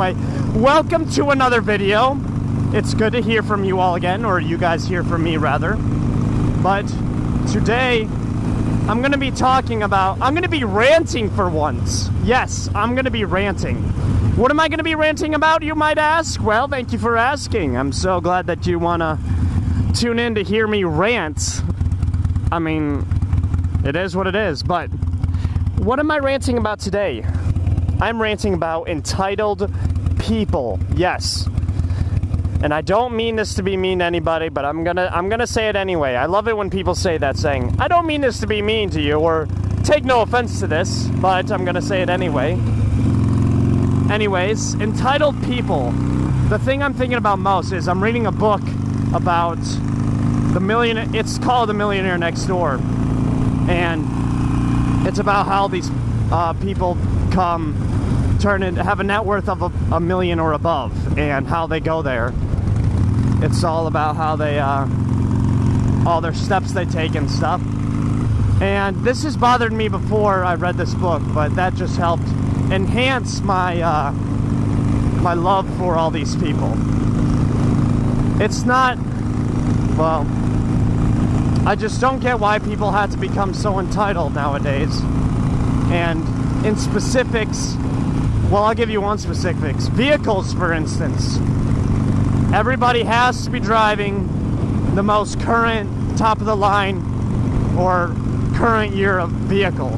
Anyway, welcome to another video. It's good to hear from you all again, or you guys hear from me rather. But today, I'm going to be ranting for once. Yes, I'm going to be ranting. What am I going to be ranting about, you might ask? Well, thank you for asking. I'm so glad that you want to tune in to hear me rant. I mean, it is what it is, but what am I ranting about today? I'm ranting about entitled people. Yes. And I don't mean this to be mean to anybody, but I'm gonna say it anyway. I love it when people say that, saying, I don't mean this to be mean to you, or take no offense to this, but I'm gonna say it anyway. Anyways, entitled people. The thing I'm thinking about most is I'm reading a book about the millionaire. It's called The Millionaire Next Door. And it's about how these people have a net worth of a million or above, and how they go there. It's all about how they, all their steps they take and stuff. And this has bothered me before I read this book, but that just helped enhance my, my love for all these people. It's not, well, I just don't get why people have to become so entitled nowadays. And in specifics, well, I'll give you one specifics. Vehicles, for instance. Everybody has to be driving the most current, top of the line, or current year of vehicle.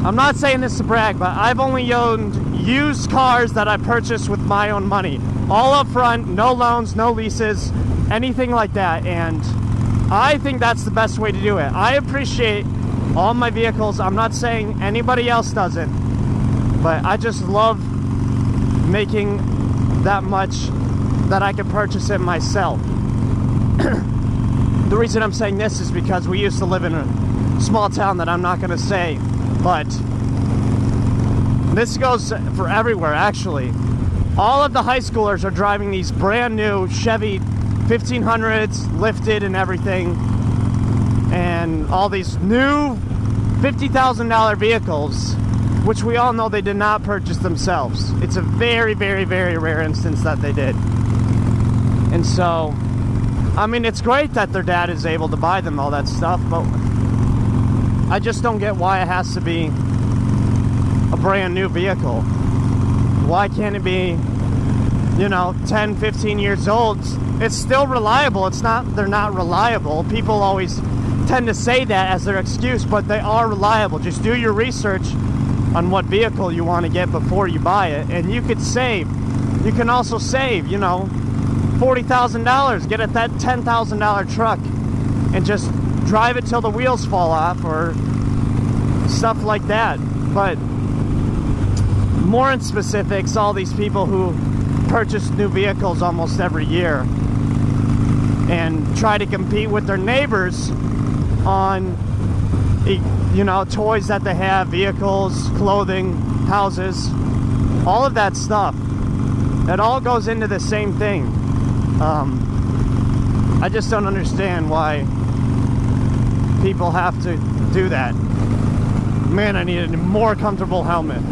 I'm not saying this to brag, but I've only owned used cars that I purchased with my own money. All up front, no loans, no leases, anything like that. And I think that's the best way to do it. I appreciate all my vehicles. I'm not saying anybody else doesn't, but I just love making that much that I can purchase it myself. The reason I'm saying this is because we used to live in a small town that I'm not going to say, but this goes for everywhere, actually. All of the high schoolers are driving these brand new Chevy 1500s, lifted and everything, and all these new $50,000 vehicles, which we all know they did not purchase themselves. It's a very, very, very rare instance that they did. And so, I mean, it's great that their dad is able to buy them all that stuff, but I just don't get why it has to be a brand new vehicle. Why can't it be, you know, 10, 15 years old? It's still reliable. It's not, they're not reliable. People always tend to say that as their excuse, but they are reliable. Just do your research on what vehicle you want to get before you buy it, and you could save. You can also save, you know, $40,000. Get at that $10,000 truck and just drive it till the wheels fall off, or stuff like that. But more in specifics, all these people who purchase new vehicles almost every year and try to compete with their neighbors on, you know, toys that they have, vehicles, clothing, houses, all of that stuff. It all goes into the same thing. I just don't understand why people have to do that. Man, I need a more comfortable helmet.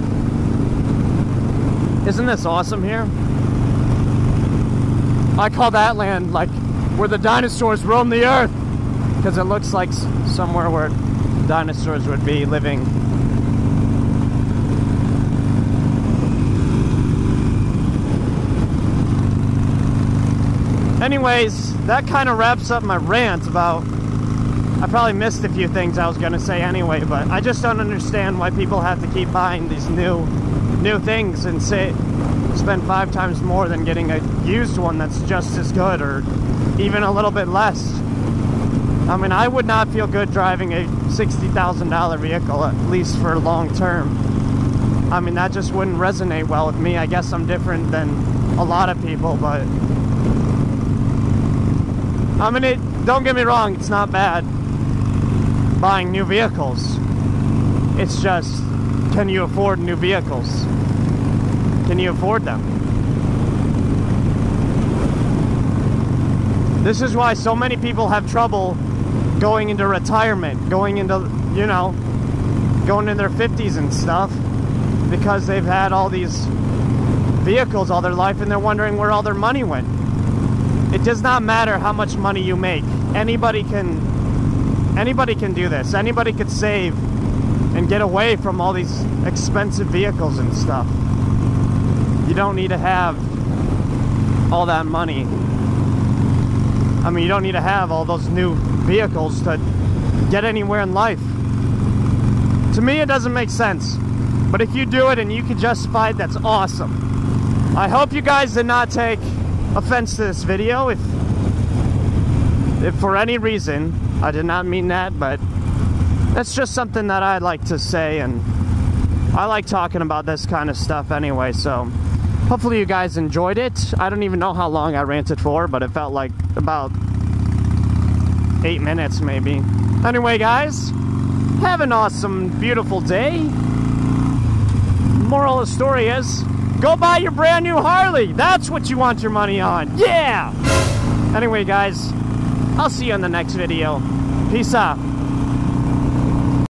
Isn't this awesome here? I call that land like where the dinosaurs roam the earth, because it looks like somewhere where dinosaurs would be living. Anyways, that kind of wraps up my rant about, I probably missed a few things I was going to say anyway, but I just don't understand why people have to keep buying these new things and spend 5 times more than getting a used one that's just as good, or even a little bit less. I mean, I would not feel good driving a $60,000 vehicle, at least for long term. I mean, that just wouldn't resonate well with me. I guess I'm different than a lot of people, but I mean, don't get me wrong, it's not bad buying new vehicles. It's just, can you afford new vehicles? Can you afford them? This is why so many people have trouble going into retirement, going into, you know, going in their 50s and stuff, because they've had all these vehicles all their life and they're wondering where all their money went. It does not matter how much money you make. Anybody can do this. Anybody could save and get away from all these expensive vehicles and stuff. You don't need to have all that money. I mean, you don't need to have all those new vehicles to get anywhere in life. To me, it doesn't make sense. But if you do it and you can justify it, that's awesome. I hope you guys did not take offense to this video. If for any reason, I did not mean that, but that's just something that I'd like to say, and I like talking about this kind of stuff anyway, so hopefully you guys enjoyed it. I don't even know how long I ranted for, but it felt like about 8 minutes maybe. Anyway, guys, have an awesome, beautiful day. Moral of the story is, go buy your brand new Harley. That's what you want your money on. Yeah! Anyway, guys, I'll see you in the next video. Peace out.